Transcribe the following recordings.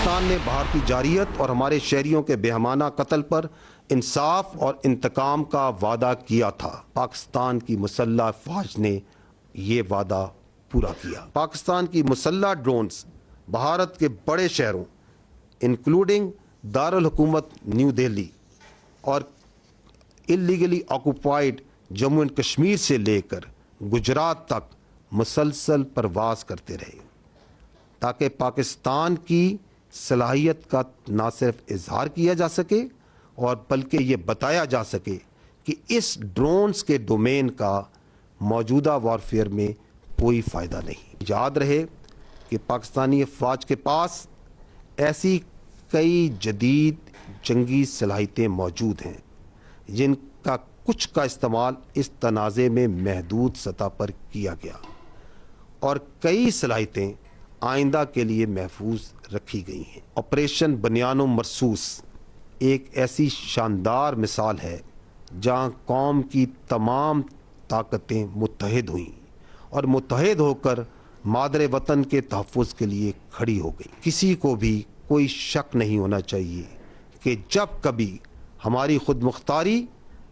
पाकिस्तान ने भारतीय जारियत और हमारे शहरियों के बेहमाना कत्ल पर इंसाफ और इंतकाम का वादा किया था। पाकिस्तान की मुसल्लह फौज ने ये वादा पूरा किया। पाकिस्तान की मुसल्लह ड्रोन्स भारत के बड़े शहरों इंक्लूडिंग दारुल हुकूमत न्यू दिल्ली और illegally occupied Jammu and Kashmir से लेकर गुजरात तक मुसलसल परवास करते रहे, ताकि पाकिस्तान की सलाहियत का ना सिर्फ इजहार किया जा सके और बल्कि ये बताया जा सके कि इस ड्रोन्स के डोमेन का मौजूदा वॉरफेयर में कोई फ़ायदा नहीं। याद रहे कि पाकिस्तानी अफवाज के पास ऐसी कई जदीद जंगी सलाहियतें मौजूद हैं जिनका कुछ का इस्तेमाल इस तनाज़े में महदूद सतह पर किया गया और कई सलाहियतें आइंदा के लिए महफूज रखी गई हैं। ऑपरेशन बनियानो मरसूस एक ऐसी शानदार मिसाल है जहां कौम की तमाम ताकतें मुत्तहिद हुईं और मुत्तहिद होकर मादरे वतन के तहफ़्फ़ुज़ के लिए खड़ी हो गई। किसी को भी कोई शक नहीं होना चाहिए कि जब कभी हमारी खुद मुख्तारी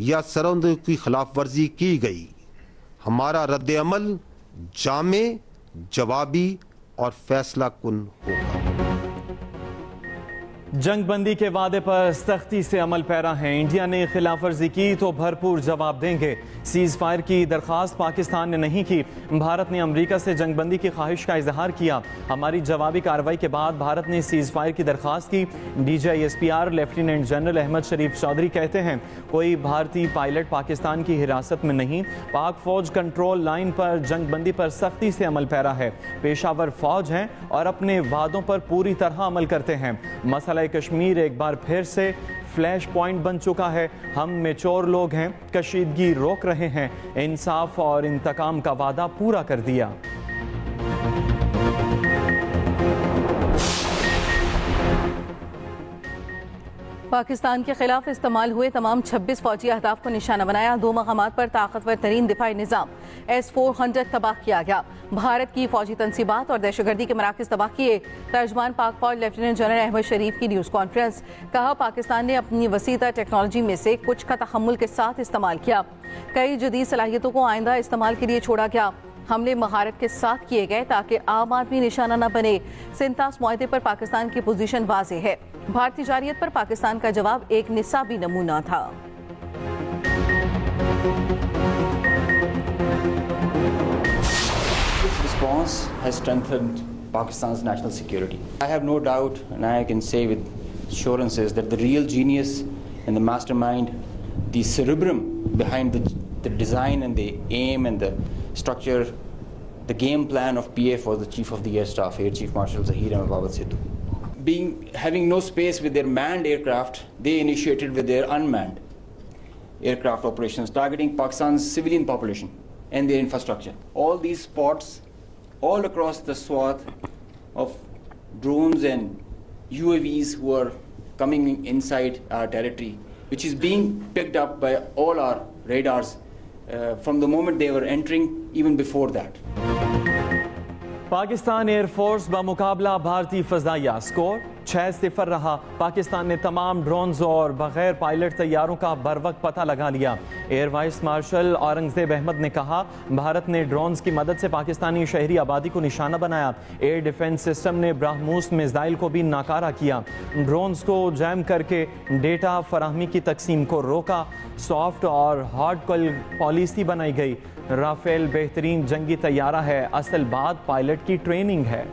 या सरहदों की खिलाफ वर्जी की गई, हमारा रद्द अमल जामे, जवाबी और फैसला कुन होगा। जंग बंदी के वादे पर सख्ती से अमल पैरा है। इंडिया ने खिलाफ वर्जी की तो भरपूर जवाब देंगे। सीज फायर की दरख्वास्त पाकिस्तान ने नहीं की। भारत ने अमेरिका से जंग बंदी की ख्वाहिश का इजहार किया। हमारी जवाबी कार्रवाई के बाद भारत ने सीज फायर की दरख्वास्त की। DGISPR लेफ्टिनेंट जनरल अहमद शरीफ चौधरी कहते हैं कोई भारतीय पायलट पाकिस्तान की हिरासत में नहीं। पाक फौज कंट्रोल लाइन पर जंग बंदी पर सख्ती से अमल पैरा है। पेशावर फौज हैं और अपने वादों पर पूरी तरह अमल करते हैं। मसला कश्मीर एक बार फिर से फ्लैश पॉइंट बन चुका है। हम मेच्योर लोग हैं, कशीदगी रोक रहे हैं, इंसाफ और इंतकाम का वादा पूरा कर दिया। पाकिस्तान के खिलाफ इस्तेमाल हुए तमाम 26 फौजी अहदाफ को निशाना बनाया। 2 मकामात पर ताकतवर तरीन दिफाई निज़ाम S-400 तबाह किया गया। भारत की फौजी तनसीबात और दहशतगर्दी के मराकज़ तबाह किए। तर्जमान पाक फौज लेफ्टिनेंट जनरल अहमद शरीफ की न्यूज़ कॉन्फ्रेंस। कहा पाकिस्तान ने अपनी वसीता टेक्नोलॉजी में से कुछ का तहम्मुल के साथ इस्तेमाल किया। कई जदीद सलाहियतों को आइंदा इस्तेमाल के लिए छोड़ा गया। हमले महारत के साथ किए गए ताकि आम आदमी निशाना न बने। सिंतास मुआहदे पर पाकिस्तान की पोजीशन वाज़ेह है। भारतीय जारियत पर पाकिस्तान का जवाब एक निसाबी नमूना था। This response has strengthened Pakistan's national security. I have no doubt, and I can say with assurances, that the real genius and the mastermind, the cerebrum behind the design and the aim and the structure, the game plan of PF was the Chief of the Air Staff, Air Chief Marshal Zahir Ahmed Babad Sidhu. Having no space with their manned aircraft, they initiated with their unmanned aircraft operations, targeting Pakistan's civilian population and their infrastructure. All these spots, all across the swath of drones and UAVs who are coming inside our territory, which is being picked up by all our radars from the moment they were entering, even before that. Pakistan air force बमुकाबला भारतीय फजाइया score 6-0 रहा। पाकिस्तान ने तमाम drones और बगैर pilot तैयारों का बरवक्त पता लगा लिया। Air vice marshal Aurangzeb Ahmed ने कहा भारत ने ड्रोन्स की मदद से पाकिस्तानी शहरी आबादी को निशाना बनाया। एयर डिफेंस सिस्टम ने ब्राह्मोस मिसाइल को भी नाकारा किया। ड्रोन्स को जैम करके डेटा फराहमी की तकसीम को रोका। सॉफ्ट और हार्ड पॉलिसी बनाई गई। राफेल बेहतरीन जंगी तैयारा है, असल बात पायलट की ट्रेनिंग है।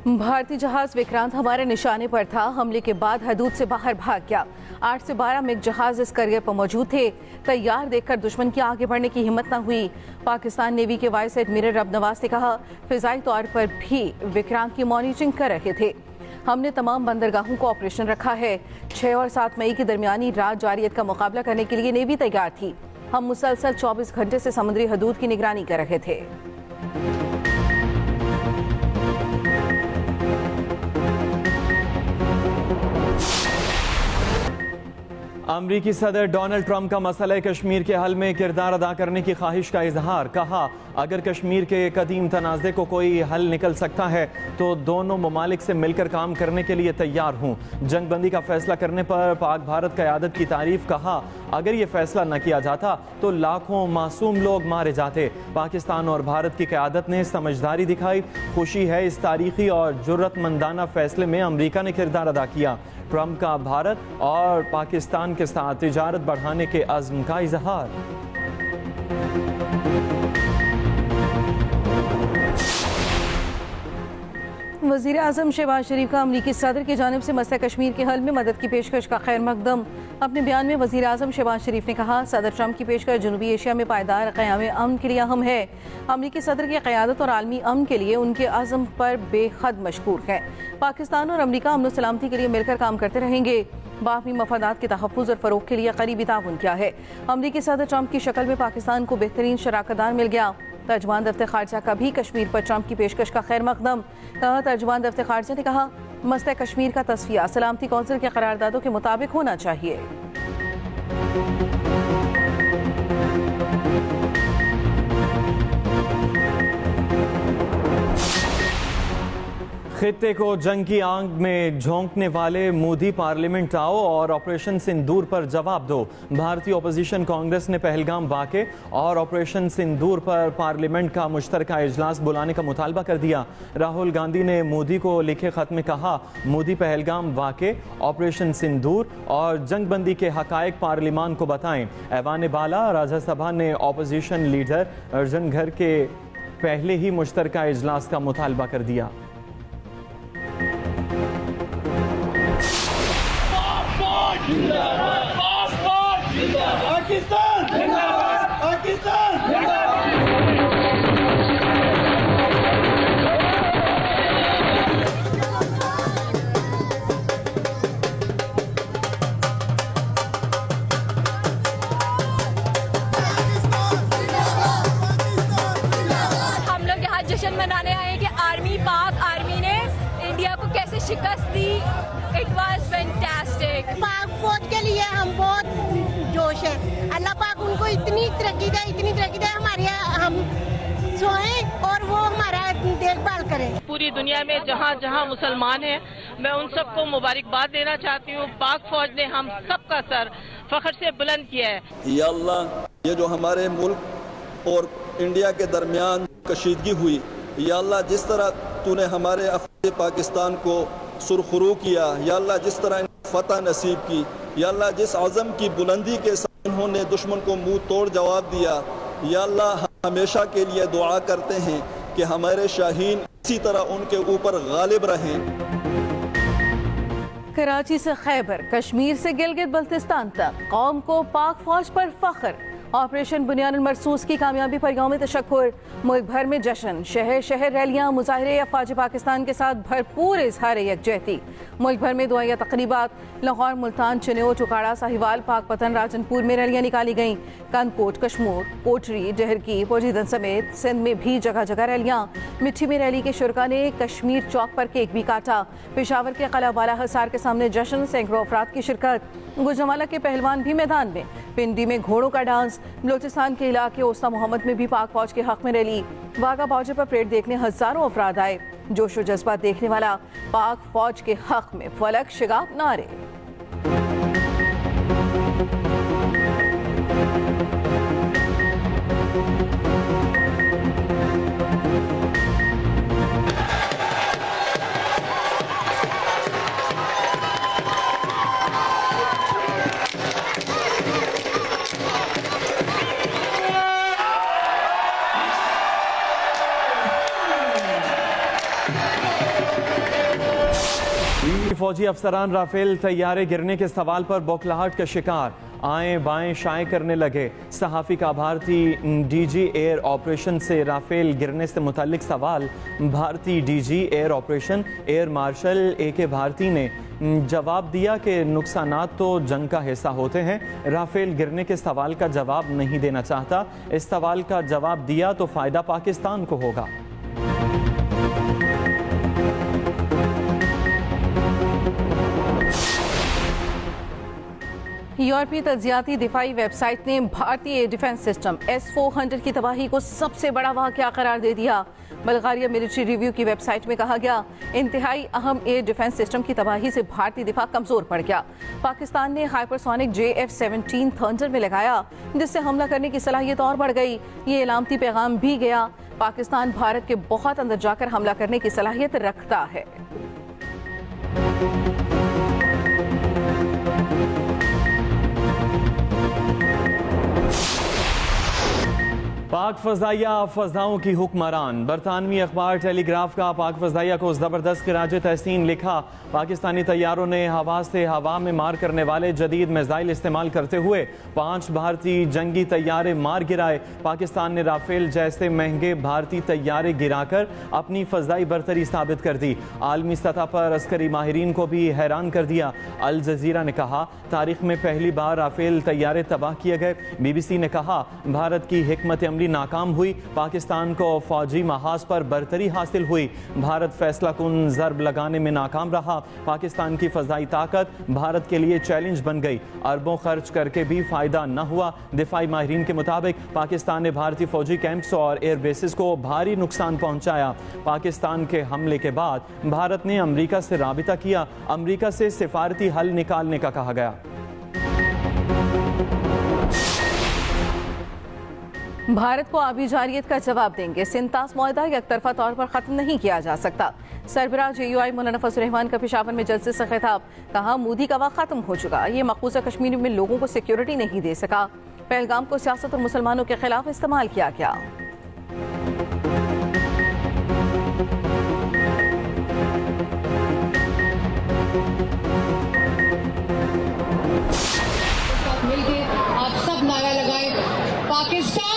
भारतीय जहाज विक्रांत हमारे निशाने पर था। हमले के बाद हदूद से बाहर भाग गया। 8 से 12 मिग जहाज इस करियर पर मौजूद थे। तैयार देखकर दुश्मन की आगे बढ़ने की हिम्मत न हुई। पाकिस्तान नेवी के वाइस एडमिरल रब नवाज ने कहा फिजाई तौर पर भी विक्रांत की मॉनिटरिंग कर रहे थे। हमने तमाम बंदरगाहों को ऑपरेशन रखा है। 6 और 7 मई की दरमियानी रात जारियत का मुकाबला करने के लिए नेवी तैयार थी। हम मुसलसल 24 घंटे से समुद्री हदूद की निगरानी कर रहे थे। अमरीकी सदर डोनाल्ड ट्रंप का मसला कश्मीर के हल में किरदार अदा करने की ख्वाहिश का इजहार। कहा, अगर कश्मीर के कदीम तनाज़े को कोई हल निकल सकता है तो दोनों ममालिक से मिलकर काम करने के लिए तैयार हूँ। जंगबंदी का फैसला करने पर पाक भारत क़यादत की तारीफ। कहा, अगर ये फैसला न किया जाता तो लाखों मासूम लोग मारे जाते। पाकिस्तान और भारत की क़यादत ने समझदारी दिखाई। खुशी है इस तारीखी और जुर्रतमंदाना फैसले में अमरीका ने किरदार अदा किया। ट्रंप का भारत और पाकिस्तान के साथ तिजारत बढ़ाने के अज़्म का इजहार। वज़ीर आज़म शहबाज शरीफ का अमरीकी सदर की जानिब से मसला कश्मीर के हल में मदद की पेशकश का खैर मकदम। अपने बयान में वज़ीर आज़म शहबाज शरीफ ने कहा, सदर ट्रंप की पेशकश जनूबी एशिया में पायदार क़याम अमन के लिए अहम है। अमरीकी सदर की क़यादत और आलमी अमन के लिए उनके अज़्म पर बेहद मशकूर है। पाकिस्तान और अमरीका अमन सलामती के लिए मिलकर काम करते रहेंगे। बाहमी मफादात के तहफ़्फ़ुज़ और फ़रोग़ के लिए करीबी ताउन किया है। अमरीकी सदर ट्रंप की शक्ल में पाकिस्तान को बेहतरीन शराकतदार मिल गया। तर्जुमान दफ्तर खारजा का भी कश्मीर पर ट्रंप की पेशकश का खैर मकदम। तर्जुमान दफ्तर खारजा ने कहा, मसला कश्मीर का तस्फिया सलामती कौंसिल के करारदादों के मुताबिक होना चाहिए। खित्ते को जंग की आग में झोंकने वाले मोदी पार्लियामेंट आओ और ऑपरेशन सिंदूर पर जवाब दो। भारतीय अपोजिशन कांग्रेस ने पहलगाम वाक़े और ऑपरेशन सिंदूर पर पार्लियामेंट का मुश्तरका इजलास बुलाने का मुतालबा कर दिया। राहुल गांधी ने मोदी को लिखे खत में कहा, मोदी पहलगाम वाक़े, ऑपरेशन सिंदूर और जंगबंदी के हकायक पार्लियामान को बताएं। ऐवान बाला राज्यसभा ने अपोजिशन लीडर अर्जुन घर के पहले ही मुश्तरका इजलास का मुतालबा कर दिया। पाकिस्तान पाकिस्तान हम लोग यहाँ जश्न मनाने आए कि पाक आर्मी ने इंडिया को कैसे शिकस्त दी। It was fantastic. पाक फौज के लिए हम बहुत जोश है। अल्लाह पाक उनको इतनी तरक्की दे हमारे हम सोए और वो हमारा देखभाल करें। पूरी दुनिया में जहाँ जहाँ मुसलमान हैं, मैं उन सबको मुबारकबाद देना चाहती हूँ। पाक फौज ने हम सबका सर फख्र से बुलंद किया है। या अल्लाह, ये जो हमारे मुल्क और इंडिया के दरमियान कशीदगी हुई, या अल्लाह जिस तरह तूने हमारे अफ़ग़ान पाकिस्तान को सुरखरू किया, या अल्लाह जिस तरह फतह नसीब की, या अल्लाह जिस आज़म की बुलंदी के साथ उन्होंने दुश्मन को मुंह तोड़ जवाब दिया, या अल्लाह हम हमेशा के लिए दुआ करते हैं कि हमारे शाहीन इसी तरह उनके ऊपर गालिब रहें। कराची से खैबर, कश्मीर से गिलगित बल्तिस्तान तक कौम को पाक फौज पर फख्र। ऑपरेशन बुनियाद मरसूस की कामयाबी पर यौम तशक्कुर। मुल्क भर में जश्न, शहर शहर रैलियां, मुजाहरे अफवाज पाकिस्तान के साथ भरपूर इजहार यकजहती। मुल्क भर में दुआया तकरीबात। लाहौर, मुल्तान, चिन्यो, चुकाड़ा, साहिवाल, पाकपतन, राजनपुर में रैलियां निकाली गईं। कानकोट, कश्मूर, कोटरी, डहरकी, पोजीदन समेत सिंध में भी जगह जगह रैलियां। मिट्टी में रैली के शुरका ने कश्मीर चौक पर केक भी काटा। पेशावर के किला वाला हिसार के सामने जश्न, सैकड़ों अफराद की शिरकत। गुजरांवाला के पहलवान भी मैदान में। पिंडी में घोड़ों का डांस। बलोचिस्तान के इलाके ओस्ता मोहम्मद में भी पाक फौज के हक में रैली। वाघा बॉर्डर पर परेड देखने हजारों अफराद आए। जोश व जज्बा देखने वाला पाक फौज के हक में फलक शिगाफ नारे। फौजी अफसरान राफेल तैयारे गिरने के सवाल पर बौखलाहट का शिकार, आए बाएं शाएं करने लगे। सहाफ़ी का भारतीय डीजी एयर ऑपरेशन से राफेल गिरने से मुतल्लिक सवाल। भारतीय DG air operation air marshal AK Bharti ने जवाब दिया कि नुकसानात तो जंग का हिस्सा होते हैं। राफेल गिरने के सवाल का जवाब नहीं देना चाहता। इस सवाल का जवाब दिया तो फ़ायदा पाकिस्तान को होगा। यूरोपीय तज्जियाती दिफाई वेबसाइट ने भारतीय डिफेंस सिस्टम S-400 की तबाही को सबसे बड़ा वाक़या करार दे दिया। बल्गारिया मिलिट्री रिव्यू की वेबसाइट में कहा गया, इंतहाई अहम एयर डिफेंस सिस्टम की तबाही से भारतीय दिफा कमजोर पड़ गया। पाकिस्तान ने हाइपरसोनिक JF-17 थंडर में लगाया, जिससे हमला करने की सलाहियत और बढ़ गई। ये इलामती पैगाम भी गया, पाकिस्तान भारत के बहुत अंदर जाकर हमला करने की सलाहियत रखता है। पाक फजाइया फजाओं की हुक्मरान। बरतानवी अखबार टेलीग्राफ का पाक फजाइया को जबरदस्त खिराज तहसीन लिखा। पाकिस्तानी तैयारों ने हवा से हवा में मार करने वाले जदीद मिसाइल इस्तेमाल करते हुए 5 भारतीय जंगी तैयारे मार गिराए। पाकिस्तान ने राफेल जैसे महंगे भारतीय तैयारे गिराकर अपनी फजाई बरतरी साबित कर दी। आलमी सतह पर अस्करी माहिरीन को भी हैरान कर दिया। अल जजीरा ने कहा, तारीख में पहली बार राफेल तैयारे तबाह किए गए। BBC ने कहा, भारत की हिकमत अमली नाकाम हुई, पाकिस्तान को फौजी महाज पर बरतरी हासिल हुई। भारत फैसला कुन जर्ब लगाने में नाकाम रहा। पाकिस्तान की फजाई ताकत भारत के लिए चैलेंज बन गई। अरबों खर्च करके भी फायदा न हुआ। दिफाई माहिरीन के मुताबिक पाकिस्तान ने भारतीय फौजी कैंप्स और एयर बेसिस को भारी नुकसान पहुंचाया। पाकिस्तान के हमले के बाद भारत ने अमेरिका से राबिता किया। अमेरिका से सिफारती हल निकालने का कहा गया। भारत को आबी जारियत का जवाब देंगे। सिंतास मुआहदा एक तरफा तौर पर खत्म नहीं किया जा सकता। सरबराह JUI मौलाना फजल रहमान का पेशावर में जलसे से खिताब। कहा, मोदी का वक्त खत्म हो चुका। ये मकबूजा कश्मीर में लोगों को सिक्योरिटी नहीं दे सका। पहलगाम को सियासत और मुसलमानों के खिलाफ इस्तेमाल किया गया। मिलके आप सब नारा लगाए, पाकिस्तान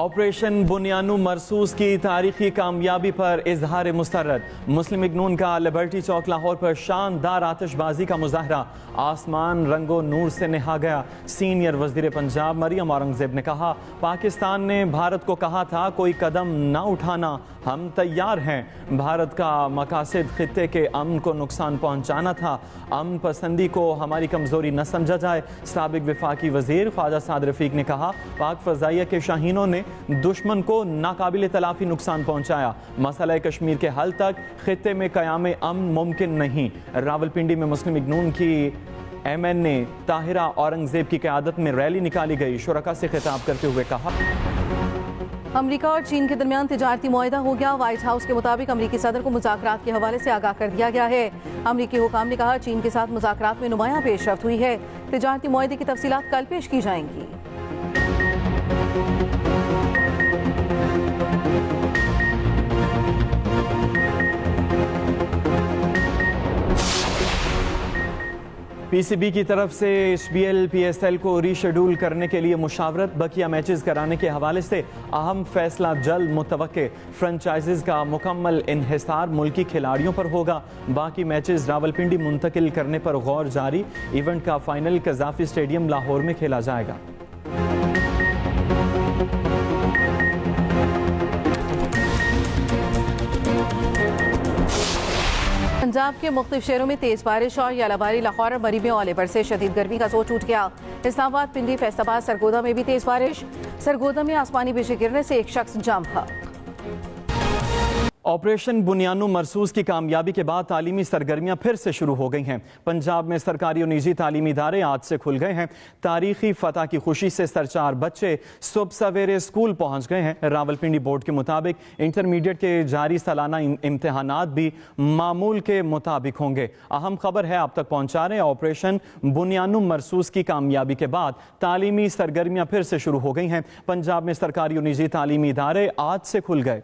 ऑपरेशन बुनियानु मरसूस की तारीखी कामयाबी पर इजहार मुस्तरद। मुस्लिम लीग नून का लिबर्टी चौक लाहौर पर शानदार आतिशबाजी का मुजाहरा। आसमान रंगो नूर से नहा गया। सीनियर वजीर पंजाब मरियम औरंगजेब ने कहा, पाकिस्तान ने भारत को कहा था कोई कदम ना उठाना, हम तैयार हैं। भारत का मकासद खित्ते के अमन को नुकसान पहुंचाना था। अमन पसंदी को हमारी कमजोरी न समझा जाए। साबिक विफाकी वजीर ख्वाजा साद रफीक ने कहा, पाक फजाइया के शाहीनों ने दुश्मन को नाकाबिल तलाफी नुकसान पहुंचाया। मसला कश्मीर के हल तक खित्ते में क़याम अमन मुमकिन नहीं। रावलपिंडी में मुस्लिम लीग नून की MNA ताहिरा औरंगजेब की क़यादत में रैली निकाली गई। शुरका से खिताब करते हुए कहा, अमेरिका और चीन के दरमियान तिजारती मुआहदा हो गया। व्हाइट हाउस के मुताबिक अमेरिकी सदर को मुज़ाकरात के हवाले से आगाह कर दिया गया है। अमेरिकी हुकाम ने कहा, चीन के साथ मुज़ाकरात में नुमायां पेशरफ्त हुई है। तिजारती मुआहदे की तफसीलात कल पेश की जाएंगी। PCB की तरफ से HBL PSL को रीशेड्यूल करने के लिए मुशावरत। बकिया मैचेस कराने के हवाले से अहम फैसला जल्द मुतवक्के। फ्रेंचाइजीज का मुकम्मल इन्हिसार मुल्की खिलाड़ियों पर होगा। बाकी मैचेस रावलपिंडी मुंतकिल करने पर गौर जारी। इवेंट का फाइनल कज़ाफी स्टेडियम लाहौर में खेला जाएगा। पंजाब के मुख्तलिफ शहरों में तेज बारिश और यालाबारी। लाहौर और मरी में ओले बरसे। शदीद गर्मी का जोर टूट गया। इस्लामाबाद, पिंडी, फैसलाबाद, सरगोदा में भी तेज बारिश। सरगोदा में आसमानी बिजली गिरने से एक शख्स जाम था। ऑपरेशन बुनियानु मरसूस की कामयाबी के बाद तालीमी सरगर्मियां फिर से शुरू हो गई हैं। पंजाब में सरकारी और निजी तालीमी इदारे आज से खुल गए हैं। तारीखी फतह की खुशी से सरचार बच्चे सुबह सवेरे स्कूल पहुंच गए हैं। रावलपिंडी बोर्ड के मुताबिक इंटरमीडिएट के जारी सालाना इम्तिहानात भी मामूल के मुताबिक होंगे। अहम खबर है आप तक पहुंचा रहे हैं। ऑपरेशन बुनियानु मरसूस की कामयाबी के बाद तालीमी सरगर्मियां फिर से शुरू हो गई हैं। पंजाब में सरकारी और निजी तालीमी इदारे आज से खुल गए।